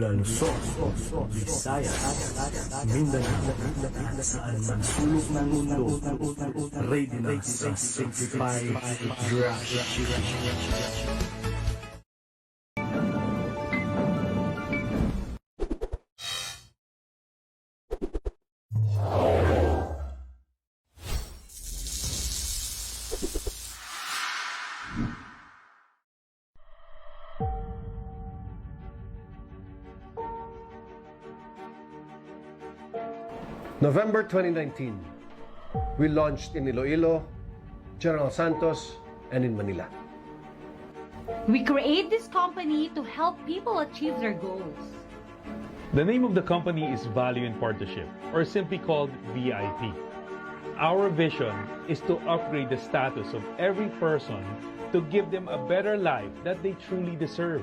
Mula Luzon, Visayas, Mindanao, saan man sulok ng mundo, ready na sa Simplified Dropshipping. November 2019, we launched in Iloilo, General Santos, and in Manila. We create this company to help people achieve their goals. The name of the company is Value in Partnership, or simply called VIP. Our vision is to upgrade the status of every person to give them a better life that they truly deserve.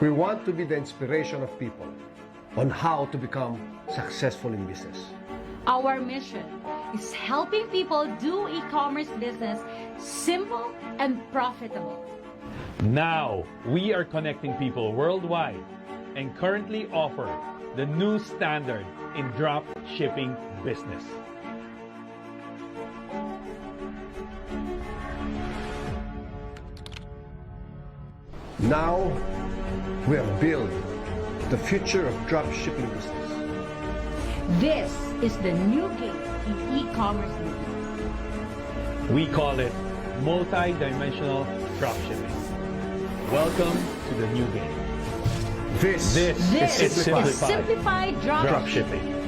We want to be the inspiration of people on how to become successful in business. Our mission is helping people do e-commerce business simple and profitable. Now, we are connecting people worldwide and currently offer the new standard in drop shipping business. Now, we have built the future of drop shipping business. This is the new game in e-commerce business. We call it multi-dimensional dropshipping. Welcome to the new game. This This This is is simplified dropshipping. dropshipping.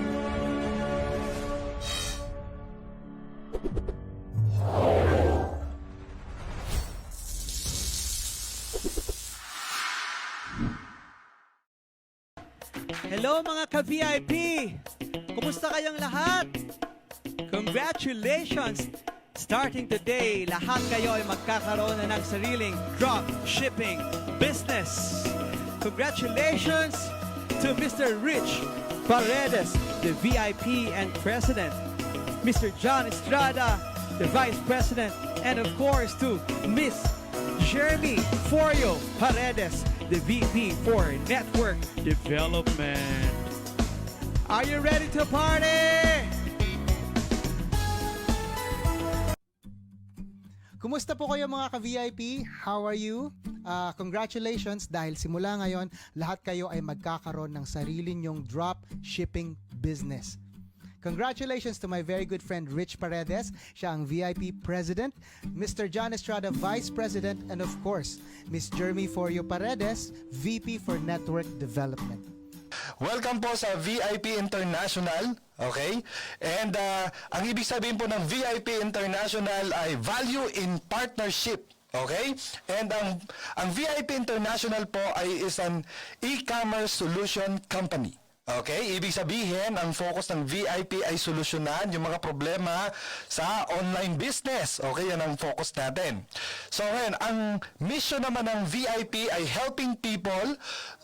Hello mga ka-VIP! Kumusta kayong lahat? Congratulations! Starting today, lahat kayo ay magkakaroon na ng sariling drop shipping business. Congratulations to Mr. Rich Paredes, the VIP and President, Mr. John Estrada, the Vice President, and of course to Miss Jeremy Forio Paredes, the VP for Network Development. Are you ready to party? Kumusta po kayo mga ka-VIP? How are you? Congratulations dahil simula ngayon, lahat kayo ay magkakaroon ng sarili nyong drop shipping business. Congratulations to my very good friend Rich Paredes, siya ang VIP President, Mr. John Estrada Vice President, and of course, Miss Jeremy Forio Paredes, VP for Network Development. Welcome po sa VIP International, okay? And ang ibig sabihin po ng VIP International ay Value in Partnership. Okay? And ang VIP International po is an e-commerce solution company. Okay? Ibig sabihin, ang focus ng VIP ay solusyonan yung mga problema sa online business. Okay? Yan ang focus natin. So, ngayon, ang mission naman ng VIP ay helping people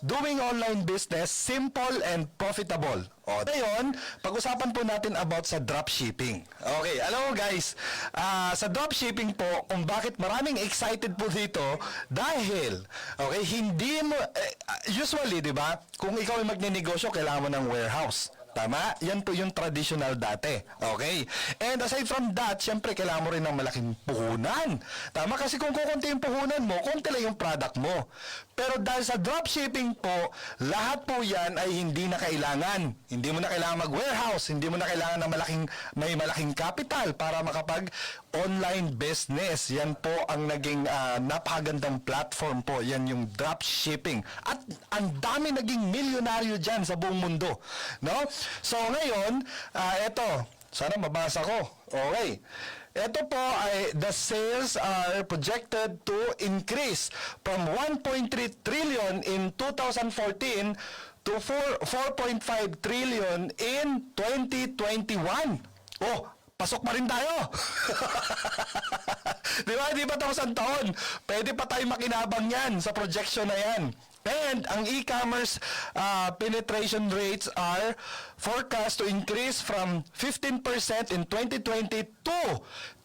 doing online business simple and profitable. O, ngayon, pag-usapan po natin about sa dropshipping. Okay, alam mo guys, sa dropshipping po, kung bakit maraming excited po dito, dahil, okay, hindi mo, usually, di ba, kung ikaw ay magnenegosyo, kailangan mo ng warehouse. Tama? Yan po yung traditional dati. Okay? And aside from that, syempre, kailangan mo rin ng malaking puhunan. Tama? Kasi kung kukunti yung puhunan mo, konti lang yung product mo. Pero dahil sa dropshipping po, lahat po yan ay hindi na kailangan. Hindi mo na kailangan mag-warehouse. Hindi mo na kailangan ng may malaking capital para makapag-online business. Yan po ang naging napakagandang platform po. Yan yung dropshipping. At ang dami naging milyonaryo dyan sa buong mundo. No? So ngayon, eto, sana mabasa ko. Okay. Ito po ay the sales are projected to increase from 1.3 trillion in 2014 to 4.5 trillion in 2021. Oh, pasok pa rin tayo. Di ba? Di pa tapos ang taon. Pwede pa tayo makinabang yan sa projection na yan. And ang e-commerce penetration rates are forecast to increase from 15% in 2020 to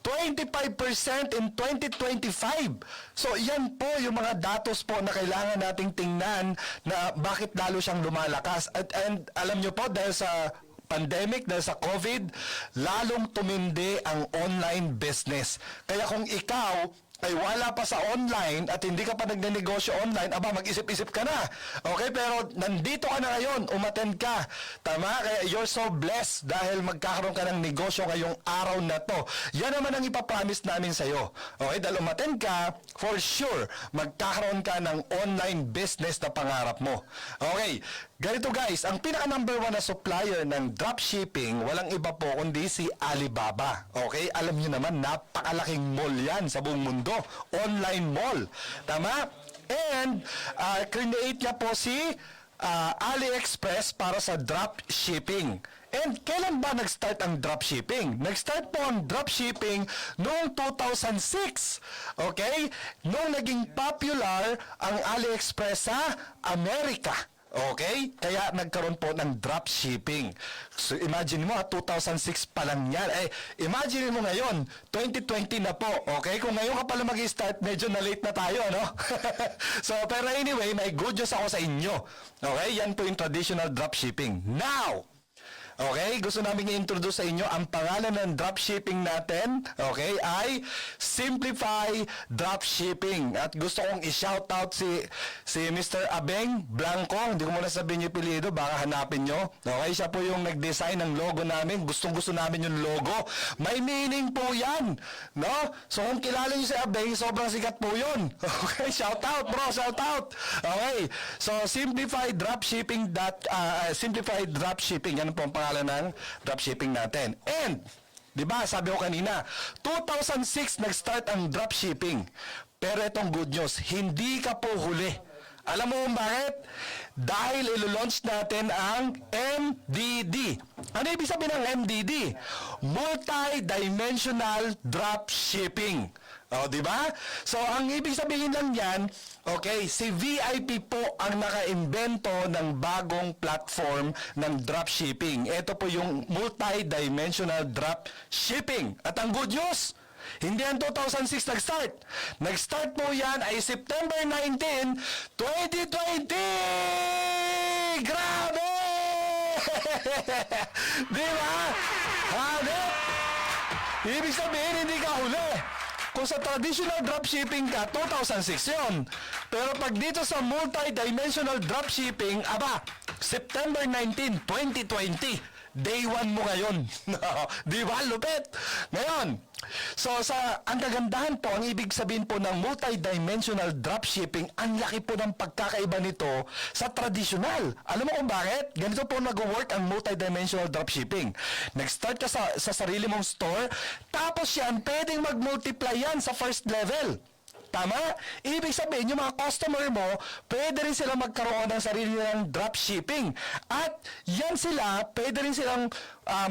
25% in 2025. So yan po yung mga datos po na kailangan nating tingnan na bakit lalo siyang lumalakas. And alam nyo po, dahil sa pandemic, dahil sa COVID, lalong tumindi ang online business. Kaya kung ikaw ay wala pa sa online at hindi ka pa nagnenegosyo online, aba, mag-isip-isip ka na. Okay? Pero nandito ka na ngayon, umattend ka. Tama? Kaya you're so blessed dahil magkakaroon ka ng negosyo ngayong araw na to. Yan naman ang ipapromise namin sa'yo. Okay? Dahil umattend ka, for sure, magkakaroon ka ng online business na pangarap mo. Okay? Ganito guys, ang pinaka number 1 na supplier ng dropshipping, walang iba po kundi si Alibaba. Okay? Alam niyo naman, napakalaking mall yan sa buong mundo. Online mall. Tama? And, create niya po si AliExpress para sa dropshipping. And kailan ba nag-start ang dropshipping? Nag-start po ang dropshipping noong 2006. Okay? Noong naging popular ang AliExpress sa Amerika. Okay? Kaya nagkaroon po ng dropshipping. So imagine mo, 2006 pa lang yan. Imagine mo ngayon, 2020 na po. Okay? Kung ngayon ka pala mag-start, medyo na-late na tayo, no? So, pero anyway, may good news ako sa inyo. Okay? Yan po yung traditional dropshipping. Now, okay, gusto namin i-introduce sa inyo ang pangalan ng dropshipping natin, okay, ay Simplify Dropshipping. At gusto kong i-shoutout si Mr. Abeng Blanco. Hindi ko muna sabihin yung pilido, baka hanapin nyo. Okay, siya po yung nag-design ng logo namin. Gustong-gusto namin yung logo. May meaning po yan, no? So kung kilala nyo si Abeng, sobrang sikat po yun. Okay, shoutout bro, shoutout. Okay, so Simplify Dropshipping, Simplify Dropshipping, yan po ang pangalan ng dropshipping natin. And, di ba, sabi ko kanina, 2006 nag-start ang dropshipping. Pero itong good news, hindi ka po huli. Alam mo kung bakit? Dahil ilo-launch natin ang MDD. Ano ibig sabihin ng MDD? Multi-dimensional dropshipping. O, di ba? So, ang ibig sabihin lang yan, okay, si VIP po ang naka-invento ng bagong platform ng dropshipping. Ito po yung multi-dimensional dropshipping. At ang good news, hindi yan 2006 nag-start. Nag-start po yan ay September 19, 2020! Grabe! Di ba? Hanep! Ibig sabihin, hindi ka huli. Kung sa traditional dropshipping ka, 2006 yun. Pero pag dito sa multi-dimensional dropshipping, aba, September 19, 2020, day 1 mo ngayon. Di ba? Lupit! Ngayon, so ang kagandahan po, ang ibig sabihin po ng multi-dimensional dropshipping, ang laki po ng pagkakaiba nito sa traditional. Alam mo kung bakit? Ganito po nag-work ang multi-dimensional dropshipping. Nag-start ka sa sarili mong store, tapos yan, pwedeng mag-multiply yan sa first level. Tama? Ibig sabihin, yung mga customer mo, pwede rin sila magkaroon ng sarili ng dropshipping. At yan sila, pwede rin silang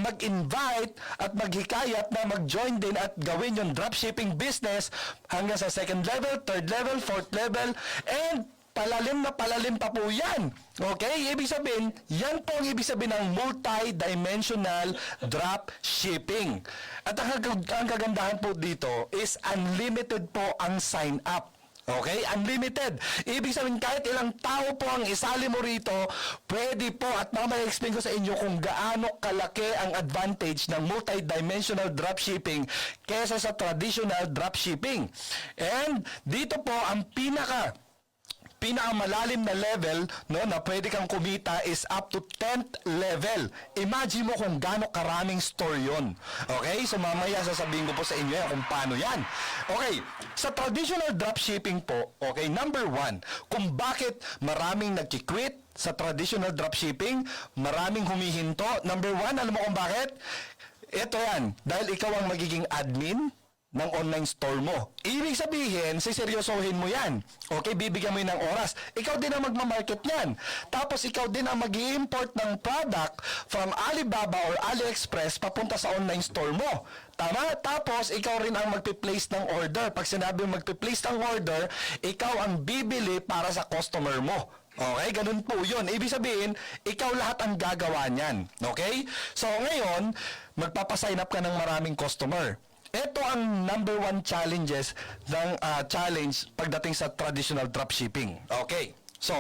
mag-invite at maghikayat na mag-join din at gawin yung dropshipping business hanggang sa second level, third level, fourth level, and palalim na palalim pa po yan. Okay? Ibig sabihin, yan po ang ibig sabihin ng multi-dimensional dropshipping. At ang kagandahan po dito is unlimited po ang sign up. Okay? Unlimited. Ibig sabihin, kahit ilang tao po ang isali mo rito, pwede po, at mamaya explain ko sa inyo kung gaano kalaki ang advantage ng multi-dimensional dropshipping kesa sa traditional dropshipping. And dito po, ang pinakamalalim na level, no, na pwede kang kumita is up to 10th level. Imagine mo kung gaano karaming store yun. Okay? So mamaya sasabihin ko po sa inyo yan kung paano yan. Okay, sa traditional dropshipping po, okay, number 1, kung bakit maraming nagki-quit sa traditional dropshipping, maraming humihinto. Number 1, alam mo kung bakit? Ito yan, dahil ikaw ang magiging admin ng online store mo. Ibig sabihin, siseryosohin mo yan. Okay, bibigyan mo yun ng oras. Ikaw din ang magmamarket yan. Tapos ikaw din ang mag-i-import ng product from Alibaba or AliExpress papunta sa online store mo. Tama? Tapos, ikaw rin ang magpi-place ng order. Pag sinabi mo magpi-place ng order, ikaw ang bibili para sa customer mo. Okay, ganun po yun. Ibig sabihin, ikaw lahat ang gagawa niyan. Okay? So, ngayon, magpapasign up ka ng maraming customer. ito ang number one challenges ng challenge pagdating sa traditional dropshipping. Okay. So,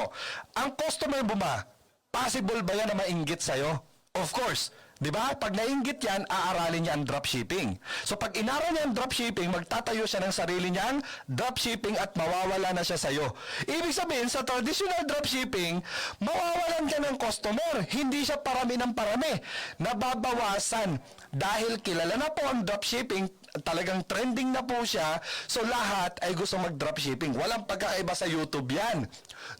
ang customer mo ba, possible ba yan na mainggit sa'yo? Of course. Di ba? Pag nainggit yan, aaralin niya ang dropshipping. So, pag inaral niya ang dropshipping, magtatayo siya ng sarili niyang dropshipping at mawawala na siya sa'yo. Ibig sabihin, sa traditional dropshipping, mawawalan ka ng customer. Hindi siya parami ng parami. Nababawasan. Dahil kilala na po ang dropshipping, talagang trending na po siya, so lahat ay gusto mag-dropshipping. Walang pagkakaiba sa YouTube yan.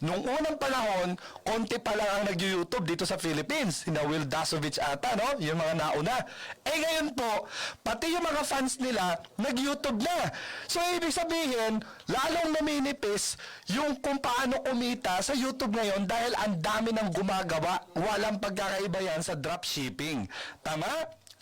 Nung unang panahon, konti pa lang ang nag-YouTube dito sa Philippines. Sina Will Dasovich ata, no? Yung mga nauna. Eh ngayon po, pati yung mga fans nila, nag-YouTube na. So ibig sabihin, lalong naminipis yung kung paano kumita sa YouTube ngayon dahil ang dami ng gumagawa. Walang pagkakaiba yan sa dropshipping. Tama?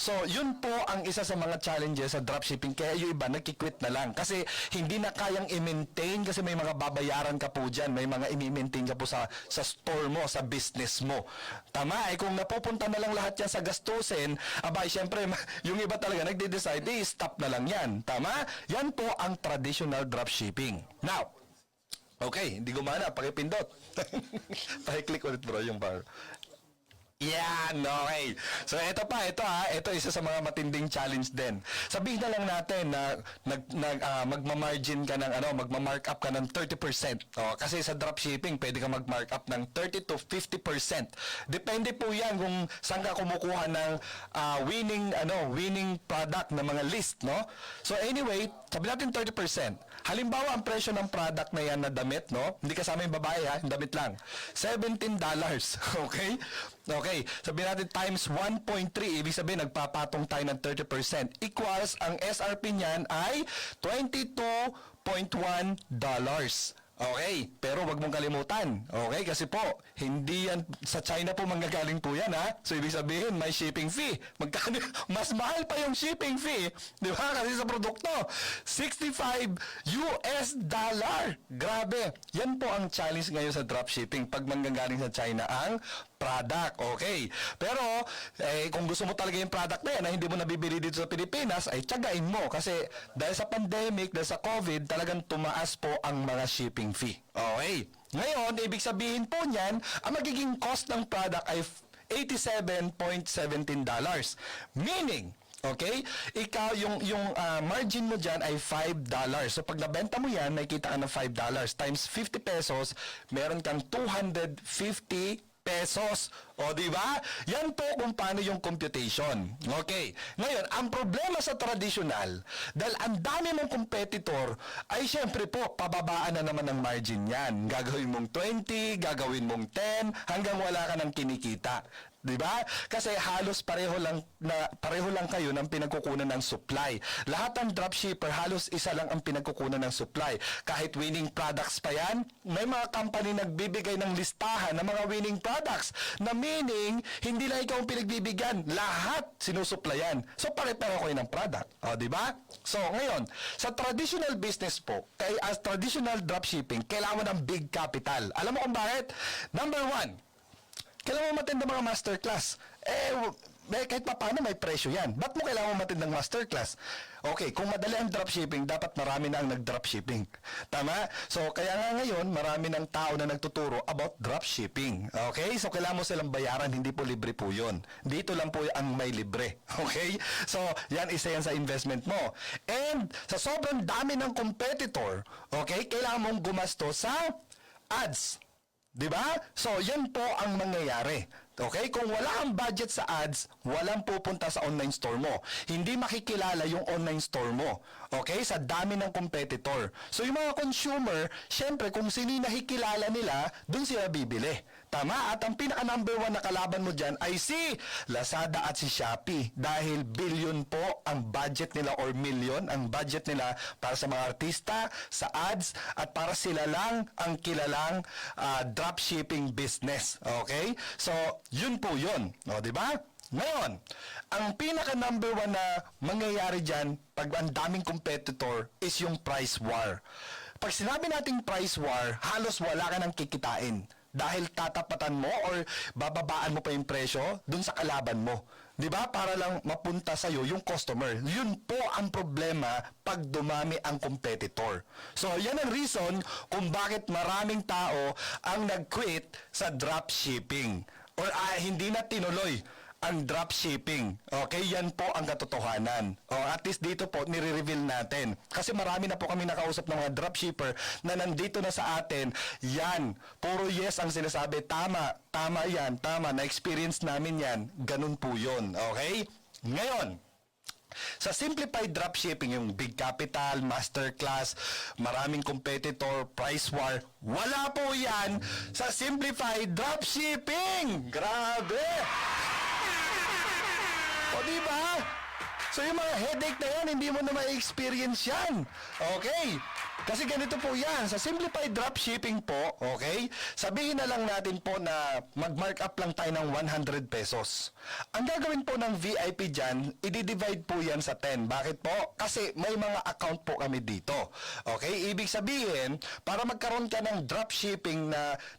So, yun po ang isa sa mga challenges sa dropshipping. Kaya yung iba, nagki-quit na lang. Kasi hindi na kayang i-maintain kasi may mga babayaran ka po dyan. May mga i-maintain ka po sa store mo, sa business mo. Tama? Eh kung napupunta na lang lahat yan sa gastusin, abay, syempre, yung iba talaga nagde-decide, stop na lang yan. Tama? Yan po ang traditional dropshipping. Now, okay, hindi gumana. Pakipindot. Pakiclick ulit bro yung bar. Yan, okay. So ito isa sa mga matinding challenge din. Sabihin na lang natin na magma-margin ka ng magma-markup ka ng 30%. Kasi sa dropshipping, pwede ka mag-markup ng 30 to 50%. Depende po 'yan kung saan ka kumukuha ng winning product na mga list, no? So anyway, sabi natin 30%. Halimbawa, ang presyo ng product na yan na damit, no? Hindi kasama yung babae, ha? Yung damit lang. $17. Okay? Okay. Sabihin natin times 1.3. Ibig sabihin, nagpapatong tayo ng 30%. Equals, ang SRP niyan ay $22.1. Okay, pero wag mong kalimutan. Okay, kasi po, hindi yan, sa China po manggagaling po yan, ha? So, ibig sabihin, may shipping fee. Magkano, mas mahal pa yung shipping fee. Di ba? Kasi sa produkto, $65. Grabe. Yan po ang challenge ngayon sa dropshipping pag manggagaling sa China ang product. Okay. Pero, kung gusto mo talaga yung product na yan na hindi mo nabibili dito sa Pilipinas, ay tiyagain mo. Kasi dahil sa pandemic, dahil sa COVID, talagang tumaas po ang mga shipping fee. Okay. Ngayon, ibig sabihin po niyan, ang magiging cost ng product ay $87.17. Meaning, okay? Ikaw, yung margin mo dyan ay $5. So, pag nabenta mo yan, nakikita ka ng $5. Times 50 pesos, meron kang 250 pesos. O, di ba? Yan po kung paano yung computation. Okay. Ngayon, ang problema sa traditional, dahil ang dami mong competitor, ay syempre po, pababaan na naman ang margin yan. Gagawin mong 20, gagawin mong 10, hanggang wala ka ng kinikita. Di ba? Kasi halos pareho lang kayo ng pinagkukunan ng supply. Lahat ng dropshipper halos isa lang ang pinagkukunan ng supply. Kahit winning products pa yan, may mga company nagbibigay ng listahan ng mga winning products na meaning hindi lang ikaw ang pinagbibigyan, lahat sinusuplayan. So pare-pareho kayo ng product. O, di ba? So ngayon, sa traditional business po, as traditional dropshipping, kailangan mo ng big capital. Alam mo kung bakit? Number one, kailangan mo matindi mga masterclass. Kahit pa paano may presyo yan. Ba't mo kailangan mo matindi ng masterclass? Okay, kung madali ang dropshipping, dapat marami na ang nag-dropshipping. Tama? So, kaya nga ngayon, marami ng tao na nagtuturo about dropshipping. Okay? So, kailangan mo silang bayaran, hindi po libre po yun. Dito lang po ang may libre. Okay? So, yan isa yan sa investment mo. And, sa sobrang dami ng competitor, okay, kailangan mong gumasto sa ads. Di ba? So, yan po ang mangyayari. Okay? Kung wala kang budget sa ads, walang pupunta sa online store mo. Hindi makikilala yung online store mo. Okay? Sa dami ng competitor. So, yung mga consumer, syempre, kung sino yung nakikilala nila, dun sila bibili. Tama? At ang pinaka-number 1 na kalaban mo dyan ay si Lazada at si Shopee. Dahil billion po ang budget nila or million ang budget nila para sa mga artista, sa ads, at para sila lang ang kilalang dropshipping business. Okay? So, yun po yun. O, diba? Ngayon, ang pinaka-number 1 na mangyayari dyan pag ang daming competitor is yung price war. Pag sinabi nating price war, halos wala ka nang kikitain. Dahil tatapatan mo or bababaan mo pa yung presyo dun sa kalaban mo. Di ba? Para lang mapunta sa'yo yung customer. Yun po ang problema pag dumami ang competitor. So, yan ang reason kung bakit maraming tao ang nag-quit sa dropshipping or hindi na tinuloy ang dropshipping. Okay, yan po ang katotohanan. O at least dito po nire-reveal natin. Kasi marami na po kami nakausap ng mga dropshipper na nandito na sa atin. Yan, puro yes ang sinasabi. Tama, tama yan, tama. Na-experience namin yan. Ganun po yun. Okay? Ngayon, sa simplified dropshipping, yung big capital, masterclass, maraming competitor, price war, wala po yan sa simplified dropshipping. Grabe! O diba? So yung mga headache na yan, hindi mo na ma-experience yan. Okay? Kasi ganito po yan. Sa simplified dropshipping po, okay, sabihin na lang natin po na mag-markup lang tayo ng 100 pesos. Ang gagawin po ng VIP dyan, i-divide po yan sa 10. Bakit po? Kasi may mga account po kami dito. Okay? Ibig sabihin, para magkaroon ka ng dropshipping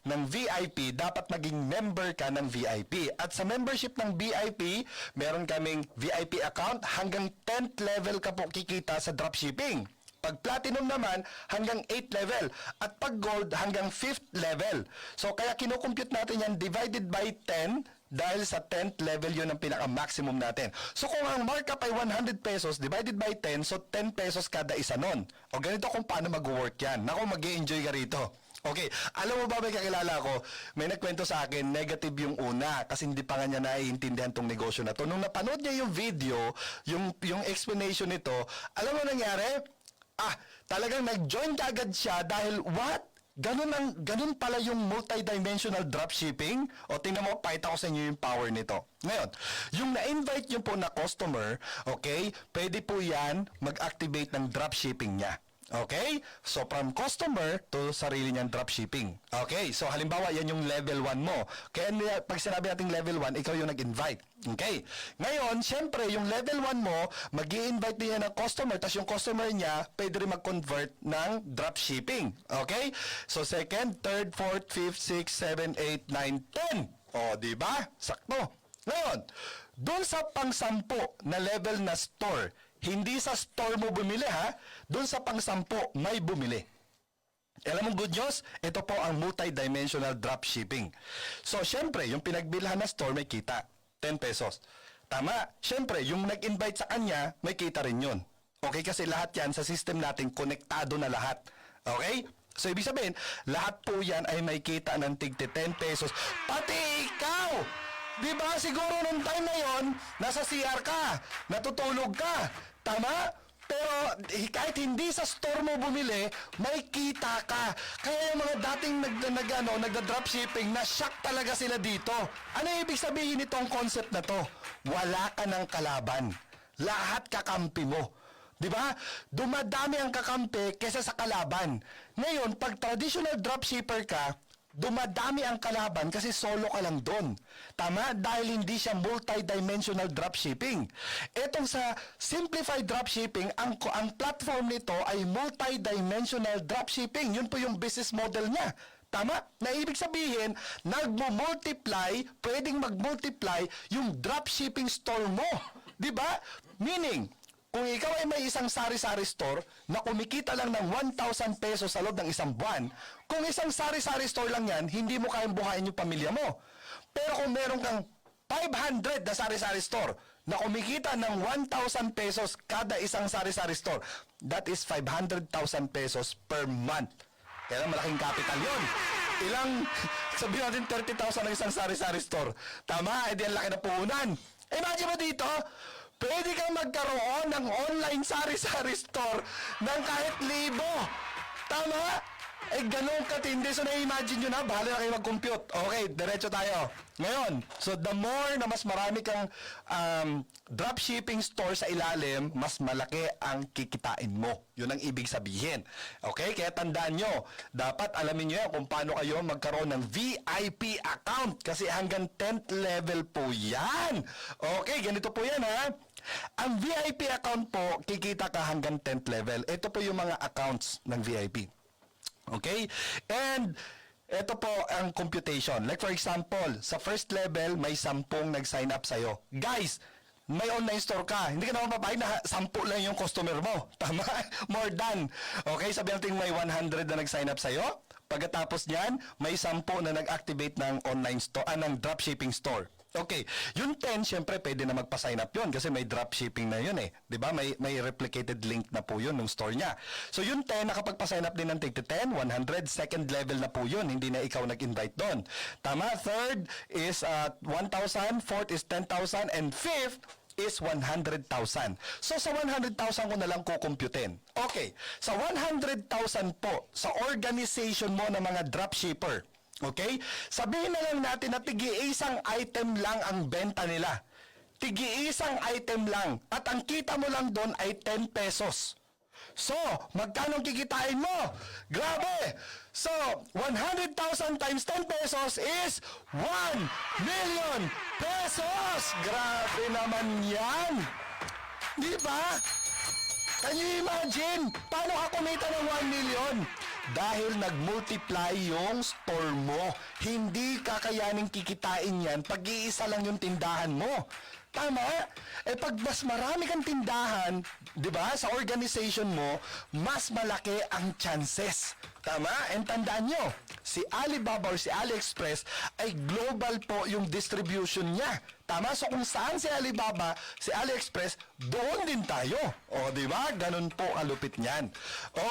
ng VIP, dapat maging member ka ng VIP. At sa membership ng VIP, meron kaming VIP account, hanggang 10th level ka po kikita sa dropshipping. Pag platinum naman, hanggang 8th level. At pag gold, hanggang 5th level. So, kaya kinukompute natin yan divided by 10 dahil sa 10th level yun ang pinaka-maximum natin. So, kung ang markup ay 100 pesos divided by 10, so 10 pesos kada isa nun. O ganito kung paano mag-work yan. Naku, mag-i-enjoy ka rito. Okay, alam mo ba may kakilala ko, may nagkwento sa akin, negative yung una kasi hindi pa nga niya naiintindihan tong negosyo na to. Nung napanood niya yung video, yung explanation nito, alam mo nangyari? Talagang nag-join agad siya dahil what? Ganun pala yung multidimensional dropshipping. O tingnan mo, pakita ko sa inyo yung power nito. Ngayon, yung na-invite nyo po na customer, okay, pwede po yan mag-activate ng dropshipping niya. Okay? So, from customer to sarili niyang dropshipping. Okay? So, halimbawa, yan yung level 1 mo. Kaya pag sinabi natin level 1, ikaw yung nag-invite. Okay? Ngayon, syempre, yung level 1 mo, mag-i-invite niya ng customer, tapos yung customer niya, pwede rin mag-convert ng dropshipping. Okay? So, second, third, fourth, fifth, sixth, seven, eight, nine, 10. O, di ba? Sakto. Ngayon, doon sa pang-sampo na level na store, hindi sa store mo bumili ha, doon sa pang-sampo may bumili. Alam mo good news? Ito po ang multi-dimensional dropshipping. So, syempre, yung pinagbilhan na store may kita, 10 pesos. Tama? Syempre, yung nag-invite sa kanya, may kita rin yun. Okay? Kasi lahat yan sa system natin, konektado na lahat. Okay? So, ibig sabihin, lahat po yan ay may kita ng tigti 10 pesos. Pati ikaw! Di ba? Siguro nung time na yon, nasa CR ka, natutulog ka. Tama? Pero kahit hindi sa store mo bumili, may kita ka. Kaya yung mga dating nagda-dropshipping, na-shock talaga sila dito. Ano ibig sabihin nitong concept na to? Wala ka ng kalaban. Lahat kakampi mo. Di ba? Dumadami ang kakampi kesa sa kalaban. Ngayon, pag traditional dropshipper ka, dumadami ang kalaban kasi solo ka lang doon. Tama? Dahil hindi siya multi-dimensional dropshipping. Etong sa simplified dropshipping, ang platform nito ay multi-dimensional dropshipping. Yun po yung business model niya. Tama? Na ibig sabihin, nagmo-multiply, pwedeng mag-multiply yung dropshipping store mo. Di ba? Meaning, kung ikaw ay may isang sari-sari store na kumikita lang ng 1,000 pesos sa loob ng isang buwan, kung isang sari-sari store lang yan, hindi mo kayang buhayin yung pamilya mo. Pero kung meron kang 500 na sari-sari store na kumikita ng 1,000 pesos kada isang sari-sari store, that is 500,000 pesos per month. Kaya malaking capital yun. Sabihin natin 30,000 ang isang sari-sari store. Tama? Eh di ang laki na puhunan. Imagine mo dito, pwede kang magkaroon ng online sari-sari store ng kahit 1,000. Tama? Eh, ganun katindi. So, na-imagine nyo na, bahala na kayo mag-compute. Okay, diretso tayo. Ngayon, so the more na mas marami kang dropshipping store sa ilalim, mas malaki ang kikitain mo. Yun ang ibig sabihin. Okay? Kaya tandaan nyo, dapat alamin nyo yan kung paano kayo magkaroon ng VIP account. Kasi hanggang 10th level po yan. Okay, ganito po yan ha. Ang VIP account po, kikita ka hanggang 10th level. Ito po yung mga accounts ng VIP. Okay? And ito po ang computation. Like for example, sa first level, may 10 nag-sign up sa'yo. Guys, may online store ka. Hindi ka naman papayag na 10 lang yung customer mo. Tama? More than. Okay, sabi natin may 100 na nag-sign up sa'yo. Pagkatapos niyan, may 10 na nag-activate ng online store, ng dropshipping store. Okay, yung 10, syempre, pwede na magpa-sign up yun kasi may dropshipping na yun eh. Di ba? May replicated link na po yun ng store niya. So, yung 10, nakapagpa-sign up din ng tig 10, 100, second level na po yun. Hindi na ikaw nag-invite doon. Tama? Third is 1,000, fourth is 10,000, and fifth is 100,000. So, sa 100,000 ko na lang kukumputin. Okay, sa 100,000 po, sa organization mo ng mga dropshipper, okay? Sabihin na lang natin na tigi-isang item lang ang benta nila. Tigi-isang item lang. At ang kita mo lang doon ay 10 pesos. So, magkano kikitain mo? Grabe! So, 100,000 times 10 pesos is 1 million pesos! Grabe naman yan! Di ba? Can you imagine? Paano ka kumita ng 1 million? Dahil nag-multiply yung store mo. Hindi kakayaning kikitain yan pag iisa lang yung tindahan mo. Tama? Eh pag mas marami kang tindahan, di ba, sa organization mo, mas malaki ang chances. Tama? And tandaan nyo, si Alibaba or si AliExpress ay global po yung distribution niya. Tama? So kung saan si Alibaba, si AliExpress, doon din tayo. O, di ba? Ganun po kalupit niyan.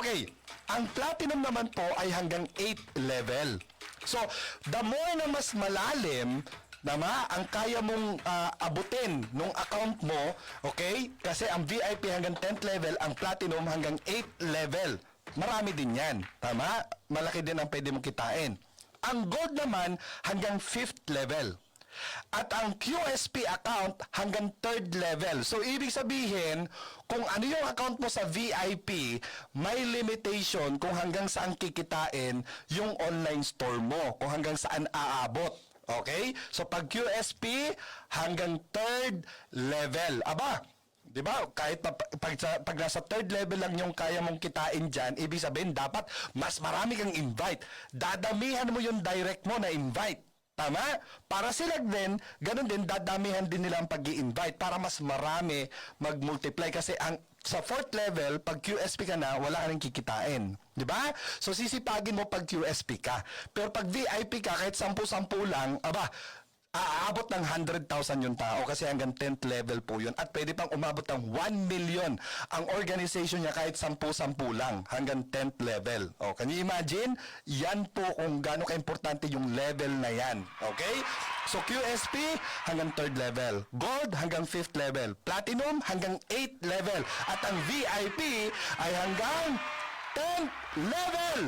Okay. Ang platinum naman po ay hanggang 8 level. So, the more na mas malalim, tama, ang kaya mong abutin nung account mo, okay? Kasi ang VIP hanggang 10th level, ang platinum hanggang 8th level. Marami din yan. Tama? Malaki din ang pwede mong kitain. Ang gold naman hanggang 5th level. At ang QSP account hanggang 3rd level. So, ibig sabihin, kung ano yung account mo sa VIP, may limitation kung hanggang saan kikitain yung online store mo, kung hanggang saan aabot. Okay? So, pag QSP, hanggang 3rd level. Aba, di ba? Kahit pag nasa 3rd level lang yung kaya mong kitain dyan, ibig sabihin, dapat mas marami kang invite. Dadamihan mo yung direct mo na invite. Tama? Para sila din, ganun din, dadamihan din nila ang pag-i-invite para mas marami mag-multiply. Kasi ang sa 4th level, pag QSP ka na, wala ka rin kikitain. Di ba? So, sisipagin mo pag QSP ka. Pero pag VIP ka, kahit 10-10 lang, aba, aabot ng 100,000 yung tao kasi hanggang 10th level po yun. At pwede pang umabot ng 1 million ang organization niya kahit 10-10 lang hanggang 10th level. O, can you imagine? Yan po kung gaano ka-importante yung level na yan. Okay? So, QSP hanggang 3rd level. Gold hanggang 5th level. Platinum hanggang 8th level. At ang VIP ay hanggang 10th level.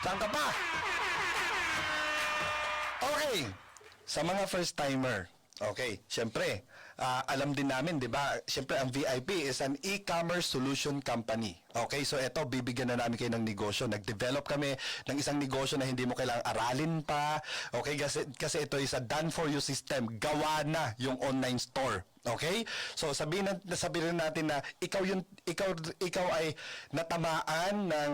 Saan ka pa? Okay. Sa mga first-timer, okay, syempre, alam din namin, di ba, syempre ang VIP is an e-commerce solution company. Okay, so eto, bibigyan na namin kayo ng negosyo. Nag-develop kami ng isang negosyo na hindi mo kailangang aralin pa. Okay, kasi ito is a done-for-you system. Gawa na yung online store. Okay? So sabihin natin na ikaw ay natamaan ng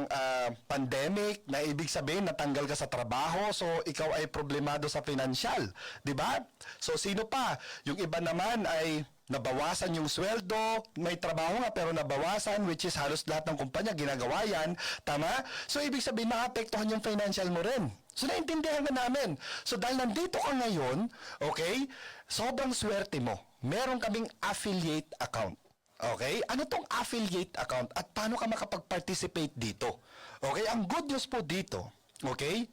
pandemic, na ibig sabihin natanggal ka sa trabaho, so ikaw ay problemado sa financial, 'di ba? So sino pa? Yung iba naman ay nabawasan yung sweldo, may trabaho nga pero nabawasan, which is halos lahat ng kumpanya ginagawa yan, tama? So ibig sabihin maapektuhan yung financial mo rin. So naintindihan ka namin. So dahil nandito ka ngayon, okay, sobrang swerte mo. Meron kaming affiliate account. Okay? Ano tong affiliate account at paano ka makapag-participate dito? Okay? Ang good news po dito, okay?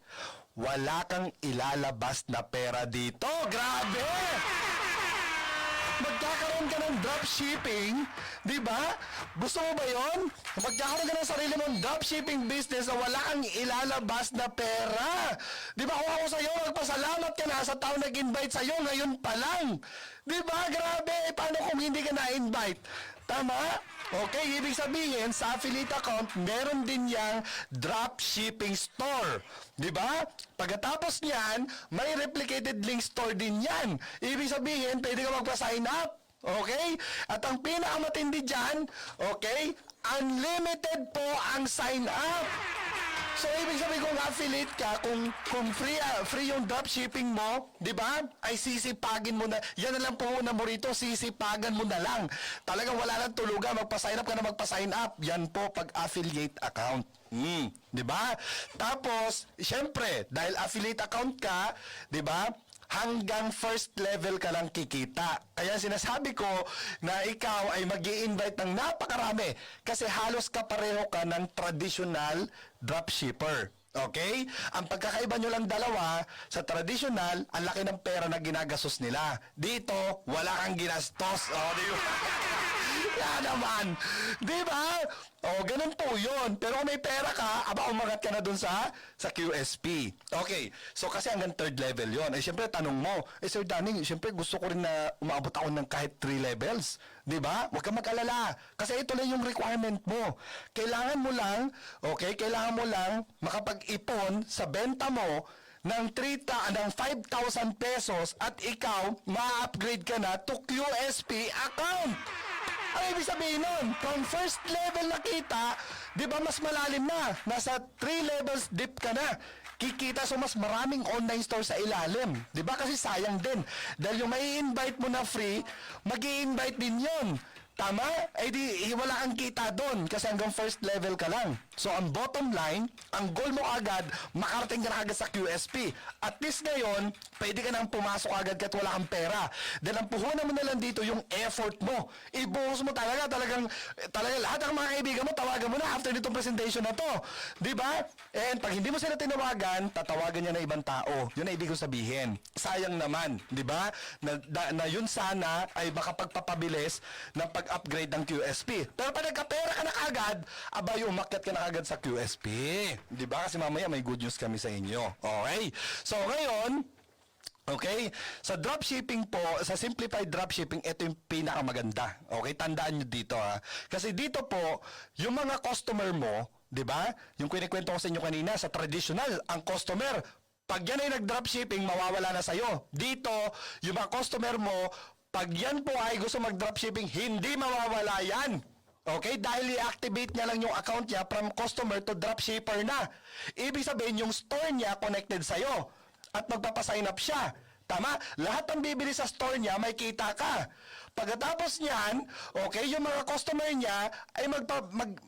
Wala kang ilalabas na pera dito. Grabe! Magkakaroon ka ng dropshipping, di ba? Gusto mo ba yon? Magkakaroon ka ng sarili mong dropshipping business na wala kang ilalabas na pera. Di ba? Kung ako sa'yo, magpasalamat ka na sa tao nag-invite sa'yo ngayon pa lang. Di ba? Grabe. Paano kung hindi ka na-invite? Tama? Okay, ibig sabihin, sa affiliate account, meron din yang dropshipping store. Di ba? Pagkatapos niyan, may replicated link store din yan. Ibig sabihin, pwede ka magpa-sign up. Okay? At ang pinakamatindi dyan, okay, unlimited po ang sign up. So, ibig sabihin kung affiliate ka, kung free yung dropshipping mo, di ba? Ay sisipagin mo na. Yan na lang po una mo rito, sisipagan mo na lang. Talagang wala nang tulugan, magpa-sign up ka na magpa-sign up. Yan po pag affiliate account. Di ba? Tapos, syempre, dahil affiliate account ka, di ba? Hanggang first level ka lang kikita. Kaya sinasabi ko na ikaw ay mag-i-invite ng napakarami kasi halos kapareho ka ng traditional dropshipper. Okay? Ang pagkakaiba nyo lang dalawa, sa traditional, ang laki ng pera na ginagastos nila. Dito, wala kang ginastos. Di ba? Yan naman. Di ba? Ganun po yun. Pero kung may pera ka, umangat ka na dun sa QSP. Okay. So, kasi hanggang third level yon. Siyempre, tanong mo, Sir Danny, siyempre, gusto ko rin na umaabot ako ng kahit 3 levels. Di ba? Huwag kang mag-alala. Kasi ito lang yung requirement mo. Kailangan mo lang, makapag-ipon sa benta mo ng 5,000 pesos at ikaw, ma-upgrade ka na to QSP account. Ang ibig sabihin nun, from first level na kita, di ba mas malalim na? Nasa 3 levels deep ka na. Kikita so mas maraming online store sa ilalim. Di ba? Kasi sayang din. Dahil yung may invite mo na free, mag-i-invite din yun. Tama? Eh di, wala kang kita doon kasi hanggang first level ka lang. So, ang bottom line, ang goal mo agad, makarating ka na agad sa QSP. At least ngayon, pwede ka nang pumasok agad kahit wala kang pera. Dahil ang puhunan mo na lang dito yung effort mo. Ibuhos mo talagang lahat ng mga kaibigan mo, tawagan mo na after nitong presentation na to. Di ba? And pag hindi mo sila tinawagan, tatawagan niya na ibang tao. Yun ang ibig ko sabihin. Sayang naman, di ba? Na yun sana ay makapagpapabilis ng pag-upgrade ng QSP. Pero pag nagkapera ka na kagad, abay, umakyat ka na kagad sa QSP. Di ba? Kasi mamaya may good news kami sa inyo. Okay? So ngayon, okay, sa dropshipping po, sa simplified dropshipping, ito yung pinakamaganda. Okay, tandaan nyo dito ha. Kasi dito po, yung mga customer mo, di ba? Yung kinikwento ko sa inyo kanina, sa traditional, ang customer, pag yan ay nag-dropshipping, mawawala na sa'yo. Dito, yung mga customer mo, pag yan po ay gusto mag-dropshipping, hindi mawawala yan. Okay? Dahil i-activate niya lang yung account niya from customer to dropshipper na. Ibig sabihin, yung store niya connected sa'yo. At magpapasign up siya. Tama? Lahat ng bibili sa store niya, may kita ka. Pagkatapos niyan, okay, yung mga customer niya ay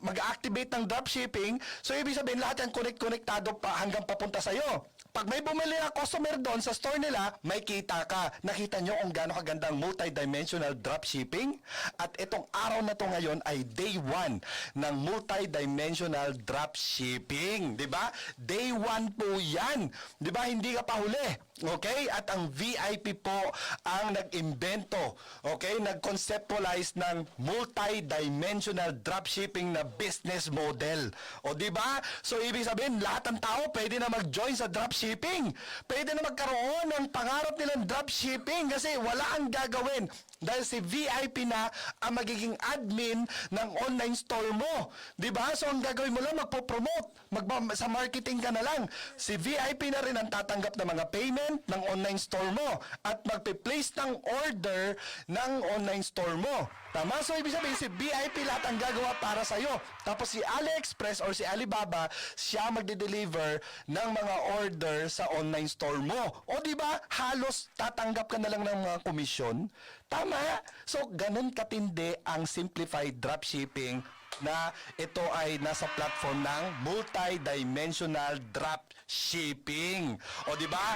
mag-activate ng dropshipping. So, ibig sabihin, lahat yan konektado pa hanggang papunta sa'yo. Pag may bumili na customer doon sa store nila, may kita ka. Nakita nyo kung gaano kaganda ang multi-dimensional dropshipping? At itong araw na to ngayon ay day 1 ng multi-dimensional dropshipping. Diba? Day 1 po yan. Diba? Hindi ka pa huli. Okay? At ang VIP po ang nag-imbento. Okay? Nag-conceptualize ng multi-dimensional dropshipping na business model. O diba? So, ibig sabihin, lahat ng tao pwede na mag-join sa dropshipping. Pwede na magkaroon ng pangarap nilang dropshipping kasi wala ang gagawin. Dahil si VIP na ang magiging admin ng online store mo. Diba? So, ang gagawin mo lang, magpo-promote. Sa marketing ka na lang. Si VIP na rin ang tatanggap ng mga payment ng online store mo. At magpe-place ng order ng online store mo. Tama? So, ibig sabihin, si VIP lahat ang gagawa para sa'yo. Tapos si AliExpress or si Alibaba, siya magde-deliver ng mga order sa online store mo. O diba, halos tatanggap ka na lang ng mga komisyon. Tama? So, ganun katindi ang simplified dropshipping na ito ay nasa platform ng multi-dimensional dropshipping. O di ba?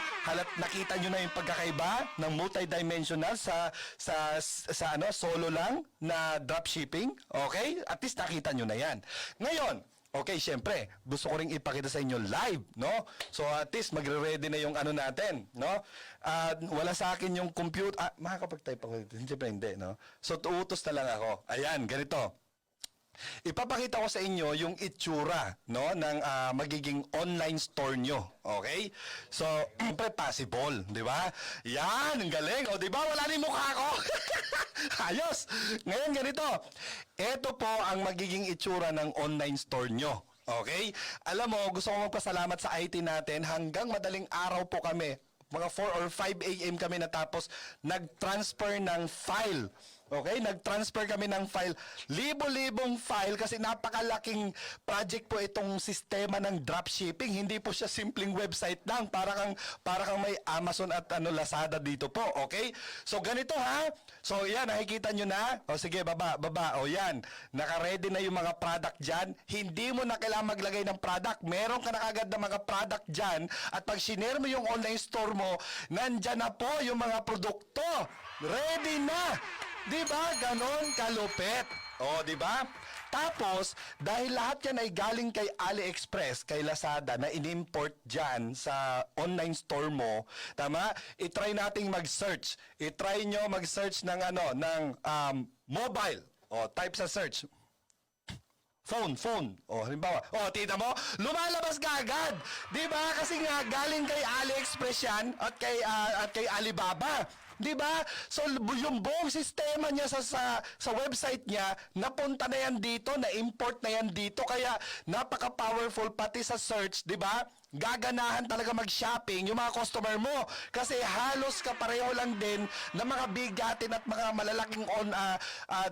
Nakita nyo na yung pagkakaiba ng multi-dimensional sa solo lang na dropshipping. Okay? At least nakita nyo na yan. Ngayon, okay, syempre, gusto ko ring ipakita sa inyo live, no? So, at least, magre-ready na yung ano natin, no? Wala sa akin yung computer. Makakapag-type ako. Syempre, hindi, no? So, tuutos na lang ako. Ayan, ganito. Ipapakita ko sa inyo yung itsura, no, ng magiging online store nyo. Okay? So, syempre, possible, di ba? Yan, ang galing. O, di ba? Wala ni mukha ko. Ayos! Ngayon, ganito. Ito po ang magiging itsura ng online store nyo. Okay? Alam mo, gusto ko magpasalamat sa IT natin. Hanggang madaling araw po kami. Mga 4 or 5 a.m. kami natapos nag-transfer ng file Okay, nag-transfer kami ng file, libo-libong file kasi napakalaking project po itong sistema ng dropshipping. Hindi po siya simpleng website lang, para kang may Amazon at Lazada dito po, okay? So ganito ha. So yan, nakikita nyo na. O sige, baba. O yan, naka-ready na yung mga product diyan. Hindi mo na kailangan maglagay ng product. Meron ka na kagad na mga product diyan at pag shinare mo yung online store mo, nandyan na po yung mga produkto. Ready na. 'Di ba? Ganon kalupit. O, 'di ba? Tapos, dahil lahat yan ay galing kay AliExpress, kay Lazada, na in-import dyan sa online store mo, tama? I-try nating mag-search. I-try nyo mag-search ng mobile. O, type sa search. Phone. O, halimbawa. O, tita mo, lumalabas ka agad. Di ba? Kasi nga, galing kay AliExpress yan at kay Alibaba. Di ba? So, yung buong sistema niya sa website niya, napunta na yan dito, na-import na yan dito, kaya napaka-powerful pati sa search, di ba? Gaganahan talaga mag-shopping yung mga customer mo kasi halos kapareho lang din ng mga bigatin at mga malalaking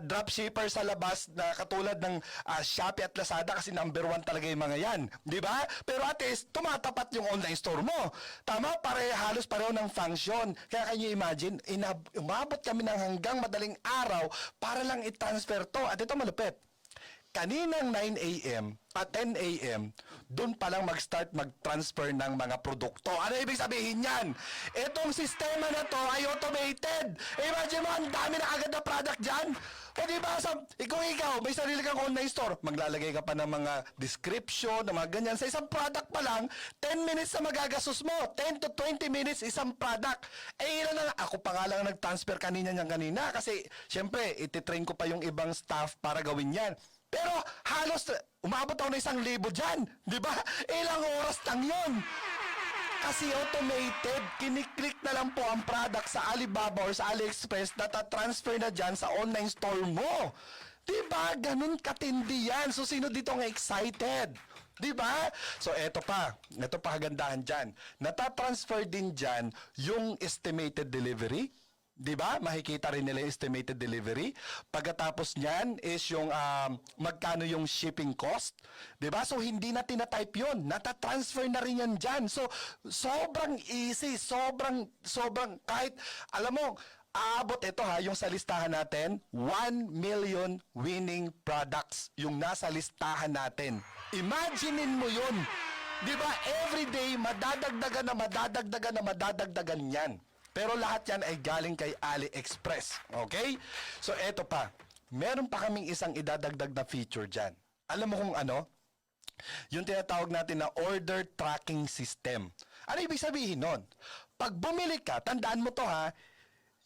dropshipper sa labas na katulad ng Shopee at Lazada kasi number 1 talaga yung mga yan, di ba? Pero at least tumatapat yung online store mo, tama? Halos pareho ng function. Kaya can you imagine, umabot kami ng hanggang madaling araw para lang i-transfer to. At ito malupit, kaninang 9 a.m. at 10 a.m., doon pa lang mag-start mag-transfer ng mga produkto. Ano ibig sabihin yan? Itong sistema na to ay automated. Imagine mo, ang dami na agad na product dyan. O diba, kung ikaw, may sarili kang online store, maglalagay ka pa ng mga description, ng mga ganyan. Sa isang product pa lang, 10 minutes na magagastos mo. 10 to 20 minutes isang product. Ilan na, ako pa nga lang nag-transfer kanina kasi, syempre, ititrain ko pa yung ibang staff para gawin yan. Pero halos umabot ako ng 1,000 dyan. Di ba? Ilang oras lang yun. Kasi automated, kiniklik na lang po ang product sa Alibaba or sa AliExpress, data-transfer na dyan sa online store mo. Di ba? Ganun katindi yan. So, sino dito ang excited? Di ba? So, ito pa kagandahan dyan. Natatransfer din dyan yung estimated delivery. Di ba? Makikita rin nila yung estimated delivery. Pagkatapos niyan is yung magkano yung shipping cost. Di ba? So, hindi na tinatype yun. Natatransfer na rin yan dyan. So, sobrang easy. Sobrang, kahit, alam mo, aabot ito yung sa listahan natin, 1 million winning products yung nasa listahan natin. Imaginein mo yun. Di ba? Everyday, madadagdagan yan. Pero lahat yan ay galing kay AliExpress. Okay? So, eto pa. Meron pa kaming isang idadagdag na feature dyan. Alam mo kung ano? Yung tinatawag natin na order tracking system. Ano ibig sabihin nun? Pag bumili ka, tandaan mo to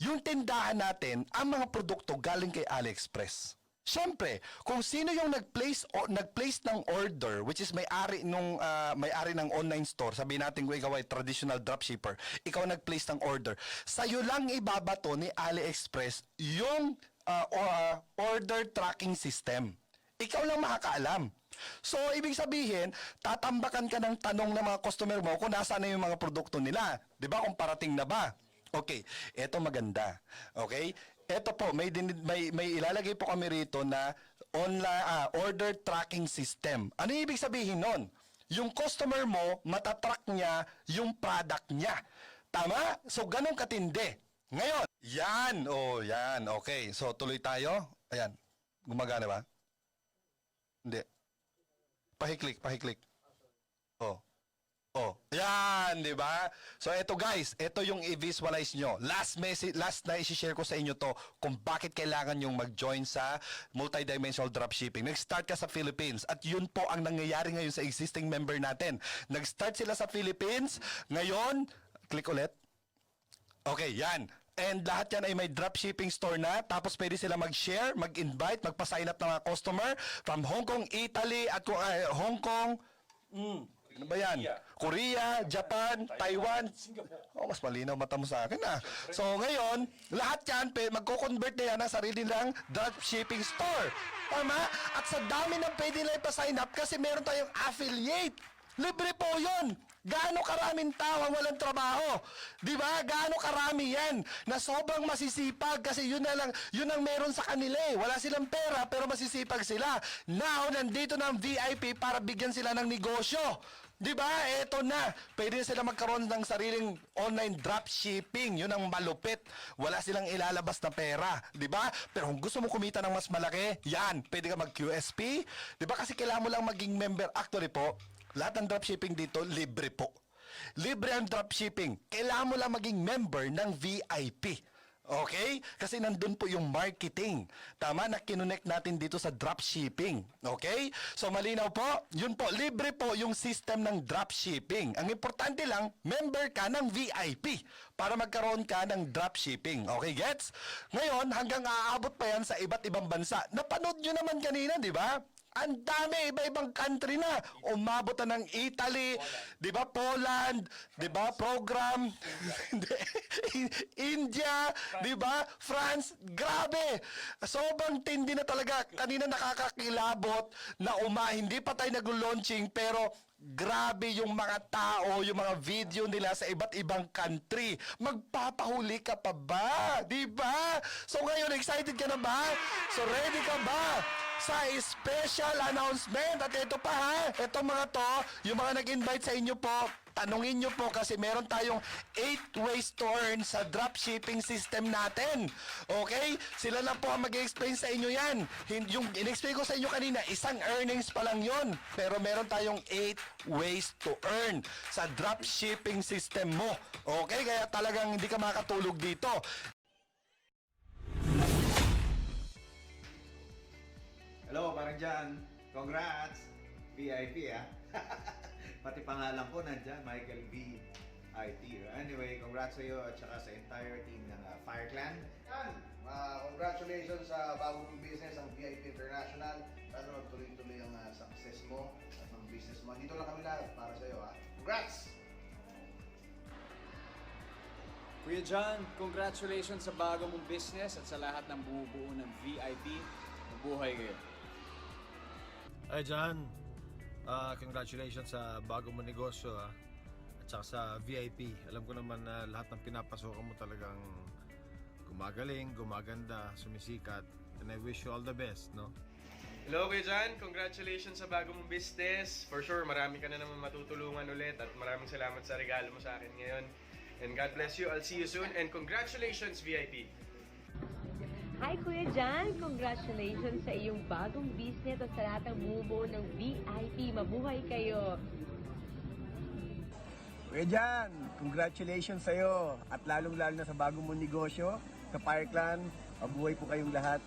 yung tindahan natin, ang mga produkto galing kay AliExpress. Siyempre, kung sino yung nag-place ng order, which is may-ari ng online store, sabihin natin kung ikaw ay traditional dropshipper, ikaw nag-place ng order, sa'yo lang ibabato ni AliExpress yung order tracking system. Ikaw lang makakaalam. So, ibig sabihin, tatambakan ka ng tanong ng mga customer mo kung nasaan na yung mga produkto nila. Di ba? Kung parating na ba? Okay, eto maganda. Okay? Eto po, may ilalagay po kami rito na online order tracking system. Ano ibig sabihin nun? Yung customer mo, matatrack niya yung product niya. Tama? So, ganun katindi. Ngayon, yan. Okay, so tuloy tayo. Ayan, gumagana ba? Hindi. Pahiklik. Yan, di ba? So, eto guys, ito yung i-visualize nyo. Last na i-share ko sa inyo to kung bakit kailangan yung mag-join sa multidimensional dropshipping. Nag-start ka sa Philippines at yun po ang nangyayari ngayon sa existing member natin. Nag-start sila sa Philippines, ngayon, click ulit. Okay, yan. And lahat yan ay may dropshipping store na, tapos pwede sila mag-share, mag-invite, magpa-sign up ng mga customer from Hong Kong, Italy, at Hong Kong, ano ba yan? Korea, Japan, Taiwan. Oh, mas malinaw mata mo sa akin So ngayon, lahat yan, magko-convert na yan ng sarili nilang dropshipping store. Tama? At sa dami ng pwede nila ipa-sign up kasi meron tayong affiliate. Libre po yun. Gaano karaming tao ang walang trabaho? Di ba? Gaano karami yan na sobrang masisipag kasi yun ang meron sa kanila eh. Wala silang pera pero masisipag sila. Now, nandito na ang VIP para bigyan sila ng negosyo. Di ba? Eto na. Pwede na sila magkaroon ng sariling online dropshipping. Yun ang malupit. Wala silang ilalabas na pera. Di ba? Pero kung gusto mo kumita ng mas malaki, yan. Pwede ka mag-QSP. Di ba? Kasi kailangan mo lang maging member. Actually po, lahat ng dropshipping dito, libre po. Libre ang dropshipping. Kailangan mo lang maging member ng VIP. Okay? Kasi nandun po yung marketing. Tama? Na kinonect natin dito sa dropshipping. Okay? So malinaw po, yun po, libre po yung system ng dropshipping. Ang importante lang, member ka ng VIP para magkaroon ka ng dropshipping. Okay, gets? Ngayon, hanggang aabot pa yan sa iba't ibang bansa. Napanood nyo naman kanina, di ba? Ang dami, iba-ibang country na. Umabot na ng Italy, di ba, Poland, di ba, program, India, di ba, France. Grabe! Sobrang tindi na talaga. Kanina nakakakilabot na hindi pa tayo nag-launching, pero grabe yung mga tao, yung mga video nila sa iba't ibang country. Magpapahuli ka pa ba? Di ba? So ngayon, excited ka na ba? So ready ka ba sa special announcement? At ito pa ha, ito mga to, yung mga nag-invite sa inyo po, tanungin nyo po kasi meron tayong 8 ways to earn sa dropshipping system natin. Okay? Sila na po ang mag-explain sa inyo yan. Yung in-explain ko sa inyo kanina, isang earnings pa lang yon. Pero meron tayong 8 ways to earn sa dropshipping system mo. Okay? Kaya talagang hindi ka makatulog dito. Hello, parang dyan. Congrats! VIP, ah. Pati pangalan ko nandyan, Michael V. IT. Anyway, congrats sa iyo at saka sa entire team ng Fire Clan. Yan! Congratulations sa bagong business, ang VIP International. Sana tuloy-tuloy ang success mo at ang business mo. Dito lang kami lahat para sa iyo, ha? Congrats! Kuya John, congratulations sa bago mong business at sa lahat ng bumubuo ng VIP. Mabuhay kayo. Hey John, congratulations sa bago mo negosyo at saka sa VIP. Alam ko naman na lahat ng pinapasokan mo talagang gumagaling, gumaganda, sumisikat, and I wish you all the best, no? Hello Kuya John, congratulations sa bago mong business. For sure, marami ka na naman matutulungan ulit at maraming salamat sa regalo mo sa akin ngayon. And God bless you, I'll see you soon, and congratulations VIP! Hi Kuya John! Congratulations sa iyong bagong business at sa lahat ng bumubuo ng VIP. Mabuhay kayo! Kuya John, congratulations sa iyo at lalong-lalo na sa bagong mong negosyo, sa Fire Clan. Mabuhay po kayong lahat.